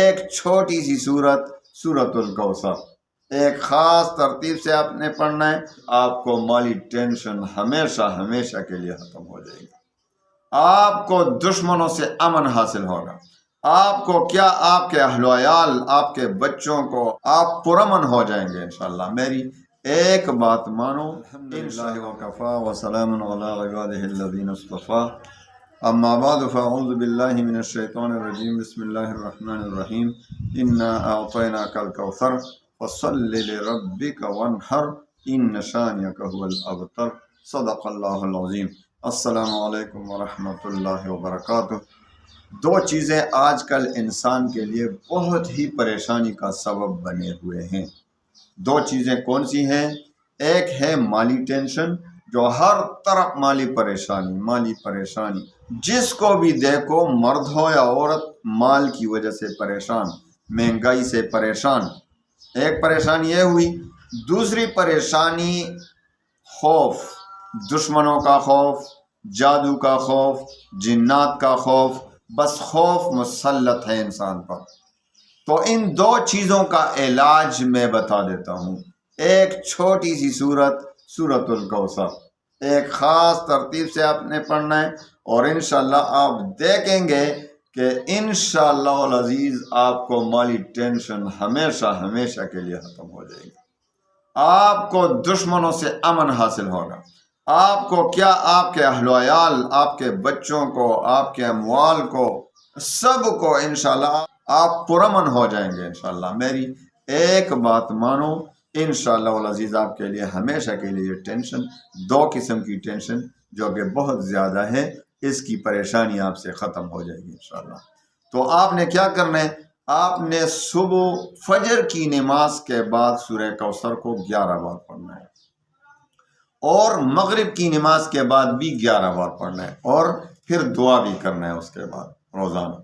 ایک چھوٹی سی سورت الکوثر ایک خاص ترتیب سے آپ نے پڑھنا ہے، آپ کو مالی ٹینشن ہمیشہ کے لیے ختم ہو جائے گی، آپ کو دشمنوں سے امن حاصل ہوگا، آپ کو کیا آپ کے اہل و عیال، آپ کے بچوں کو آپ پرامن ہو جائیں گے انشاءاللہ۔ میری ایک بات مانو، الحمدللہ وکفا وسلام علی عبادہ الذین اصطفیٰ، اما بعد فاعوذ باللہ من الشیطان الرجیم، بسم اللہ الرحمن الرحیم، انا اعطیناک الکوثر فصل لربک وانحر ان شانئک هو الابتر، صدق اللہ العظیم۔ السلام علیکم ورحمۃ اللہ وبرکاتہ۔ دو چیزیں آج کل انسان کے لیے بہت ہی پریشانی کا سبب بنے ہوئے ہیں۔ دو چیزیں کون سی ہیں؟ ایک ہے مالی ٹینشن، جو ہر طرف مالی پریشانی، جس کو بھی دیکھو مرد ہو یا عورت مال کی وجہ سے پریشان، مہنگائی سے پریشان، ایک پریشانی یہ ہوئی۔ دوسری پریشانی خوف، دشمنوں کا خوف، جادو کا خوف، جنات کا خوف، بس خوف مسلط ہے انسان پر۔ تو ان دو چیزوں کا علاج میں بتا دیتا ہوں۔ ایک چھوٹی سی سورت الکوثر ایک خاص ترتیب سے آپ نے پڑھنا ہے، اور انشاءاللہ آپ دیکھیں گے کہ انشاءاللہ العزیز آپ کو مالی ٹینشن ہمیشہ کے لیے ختم ہو جائے گی، آپ کو دشمنوں سے امن حاصل ہوگا، آپ کو کیا آپ کے اہل و عیال، آپ کے بچوں کو، آپ کے اموال کو، سب کو انشاءاللہ آپ پرامن ہو جائیں گے انشاءاللہ۔ میری ایک بات مانو، انشاءاللہ العزیز آپ کے لیے ہمیشہ کے لیے ٹینشن، دو قسم کی ٹینشن جو کہ بہت زیادہ ہے، اس کی پریشانی آپ سے ختم ہو جائے گی انشاءاللہ۔ تو آپ نے کیا کرنا ہے؟ آپ نے صبح فجر کی نماز کے بعد سورہ کوثر کو 11 بار پڑھنا ہے، اور مغرب کی نماز کے بعد بھی 11 بار پڑھنا ہے، اور پھر دعا بھی کرنا ہے اس کے بعد روزانہ۔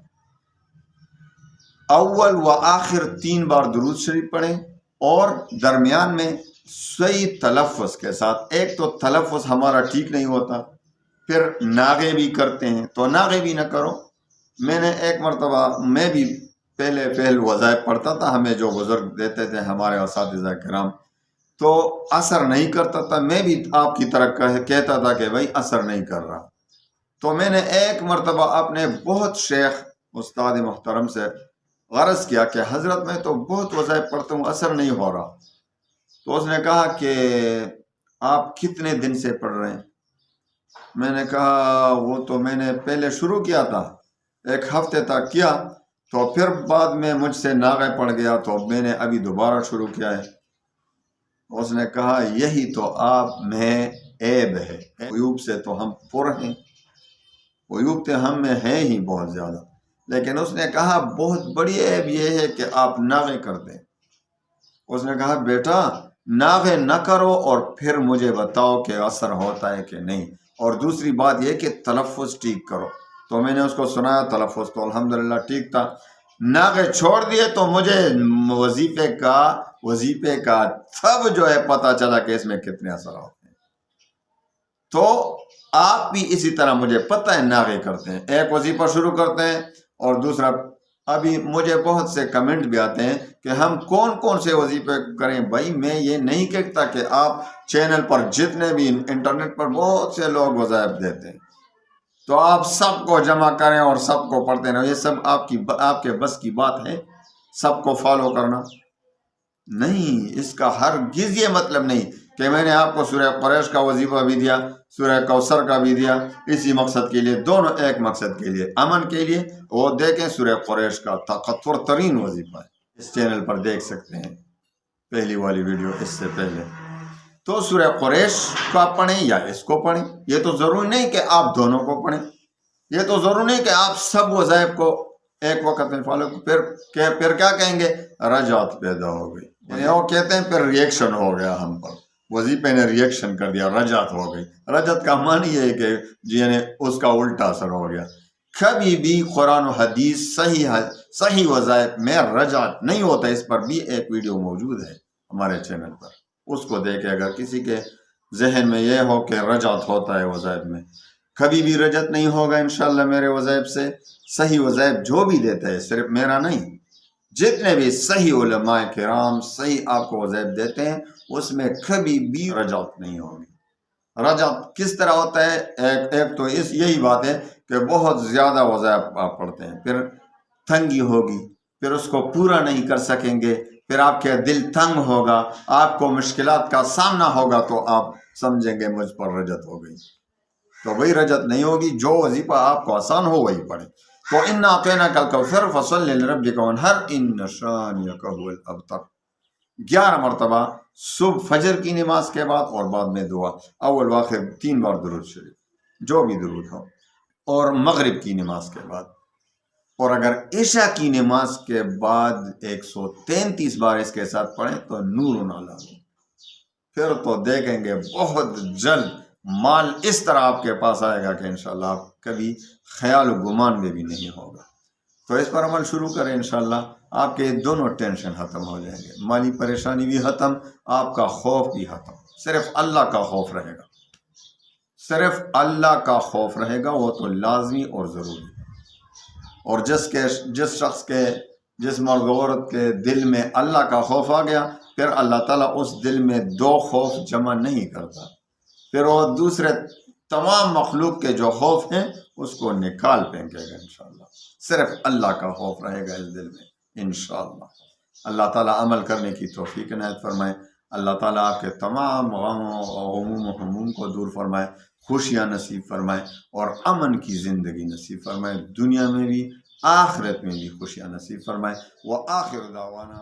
اول و آخر 3 بار درود شریف پڑھیں، اور درمیان میں صحیح تلفظ کے ساتھ۔ ایک تو تلفظ ہمارا ٹھیک نہیں ہوتا، پھر ناغے بھی کرتے ہیں، تو ناغے بھی نہ کرو۔ میں نے ایک مرتبہ، میں بھی پہل وظائف پڑھتا تھا، ہمیں جو بزرگ دیتے تھے ہمارے اساتذہ کرام، تو اثر نہیں کرتا تھا، میں بھی آپ کی طرح کہتا تھا کہ بھائی اثر نہیں کر رہا۔ تو میں نے ایک مرتبہ اپنے بہت شیخ استاد محترم سے غرض کیا کہ حضرت میں تو بہت وظائف پڑھتا ہوں، اثر نہیں ہو رہا۔ تو اس نے کہا کہ آپ کتنے دن سے پڑھ رہے ہیں؟ میں نے کہا وہ تو میں نے پہلے شروع کیا تھا، 1 ہفتے تک کیا، تو پھر بعد میں مجھ سے ناغے پڑ گیا، تو میں نے ابھی دوبارہ شروع کیا ہے۔ اس نے کہا یہی تو آپ میں عیب ہے، عیوب سے تو ہم پر ہیں، عیوب تو ہم میں ہیں ہی بہت زیادہ، لیکن اس نے کہا بہت بڑی عیب یہ ہے کہ آپ ناغے کرتے ہیں۔ اس نے کہا بیٹا ناغے نہ کرو، اور پھر مجھے بتاؤ کہ اثر ہوتا ہے کہ نہیں، اور دوسری بات یہ کہ تلفظ ٹھیک کرو۔ تو میں نے اس کو سنایا، تلفظ تو الحمدللہ ٹھیک تھا۔ ناغے چھوڑ دیے تو مجھے وظیفے کا تب جو ہے پتہ چلا کہ اس میں کتنے اثر ہوتے ہیں۔ تو آپ بھی اسی طرح، مجھے پتہ ہے ناغے کرتے ہیں، ایک وظیفہ شروع کرتے ہیں، اور دوسرا ابھی مجھے بہت سے کمنٹ بھی آتے ہیں کہ ہم کون سے وظیفے کریں۔ بھائی میں یہ نہیں کہتا کہ آپ چینل پر جتنے بھی انٹرنیٹ پر بہت سے لوگ وظائف دیتے ہیں تو آپ سب کو جمع کریں اور سب کو پڑھتے رہیں، یہ سب آپ کے بس کی بات ہے سب کو فالو کرنا؟ نہیں، اس کا ہرگز یہ مطلب نہیں کہ میں نے آپ کو سورہ قریش کا وظیفہ بھی دیا، سورہ کوثر کا بھی دیا، اسی مقصد کے لیے، دونوں ایک مقصد کے لیے، امن کے لیے۔ وہ دیکھیں سورہ قریش کا طاقتور ترین وظیفہ ہے، اس چینل پر دیکھ سکتے ہیں، پہلی والی ویڈیو اس سے پہلے۔ تو سورہ قریش کا پڑھیں یا اس کو پڑھیں، یہ تو ضروری نہیں کہ آپ دونوں کو پڑھیں، یہ تو ضروری نہیں کہ آپ سب وظائف کو ایک وقت میں فالو۔ پھر کیا کہیں گے؟ رجعت پیدا ہو گئی، یعنی وہ کہتے ہیں پھر ریئیکشن ہو گیا ہم پر، وظیفے نے ریئیکشن کر دیا، رجعت ہو گئی۔ رجعت کا معنی یہ ہے کہ یعنی اس کا الٹا اثر ہو گیا۔ کبھی بھی قرآن و حدیث صحیح وظائف میں رجعت نہیں ہوتا، اس پر بھی ایک ویڈیو موجود ہے ہمارے چینل پر، اس کو دیکھے۔ اگر کسی کے ذہن میں یہ ہو کہ رجعت ہوتا ہے وظائف میں، کبھی بھی رجعت نہیں ہوگا انشاءاللہ میرے وظائف سے۔ صحیح وظائف جو بھی دیتا ہے، صرف میرا نہیں، جتنے بھی صحیح علماء کرام صحیح آپ کو وظائف دیتے ہیں اس میں کبھی بھی رجعت نہیں ہوگی۔ رجعت کس طرح ہوتا ہے؟ ایک تو یہی بات ہے کہ بہت زیادہ وظائف آپ پڑھتے ہیں، پھر تنگی ہوگی، پھر اس کو پورا نہیں کر سکیں گے، پھر آپ کے دل تنگ ہوگا، آپ کو مشکلات کا سامنا ہوگا، تو آپ سمجھیں گے مجھ پر رجعت ہو گئی۔ تو وہی رجعت نہیں ہوگی، جو وظیفہ آپ کو آسان ہو وہی پڑھیں۔ تو انا اعطیناک الکوثر فصل لربک وانحر ان شانئک هو الابتر، 11 مرتبہ صبح فجر کی نماز کے بعد اور بعد میں دعا، اول واخر 3 بار درود شریف جو بھی درود ہو، اور مغرب کی نماز کے بعد، اور اگر عشاء کی نماز کے بعد 133 بار اس کے ساتھ پڑھیں تو نور علی، پھر تو دیکھیں گے بہت جلد مال اس طرح آپ کے پاس آئے گا کہ انشاءاللہ آپ کبھی خیال و گمان میں بھی نہیں ہوگا۔ تو اس پر عمل شروع کریں، انشاءاللہ آپ کے دونوں ٹینشن ختم ہو جائیں گے، مالی پریشانی بھی ختم، آپ کا خوف بھی ختم، صرف اللہ کا خوف رہے گا، صرف اللہ کا خوف رہے گا، وہ تو لازمی اور ضروری ہے۔ اور جس شخص کے، جس مرد عورت کے دل میں اللہ کا خوف آ گیا، پھر اللہ تعالیٰ اس دل میں 2 خوف جمع نہیں کرتا، پھر وہ دوسرے تمام مخلوق کے جو خوف ہیں اس کو نکال پھینکے گا انشاءاللہ، صرف اللہ کا خوف رہے گا اس دل میں انشاءاللہ۔ اللہ تعالیٰ عمل کرنے کی توفیق عنایت فرمائے، اللہ تعالیٰ آپ کے تمام غموں و ہموم کو دور فرمائے، خوشیاں نصیب فرمائے، اور امن کی زندگی نصیب فرمائے، دنیا میں بھی آخرت میں بھی خوشیاں نصیب فرمائے۔ وآخر دعوانا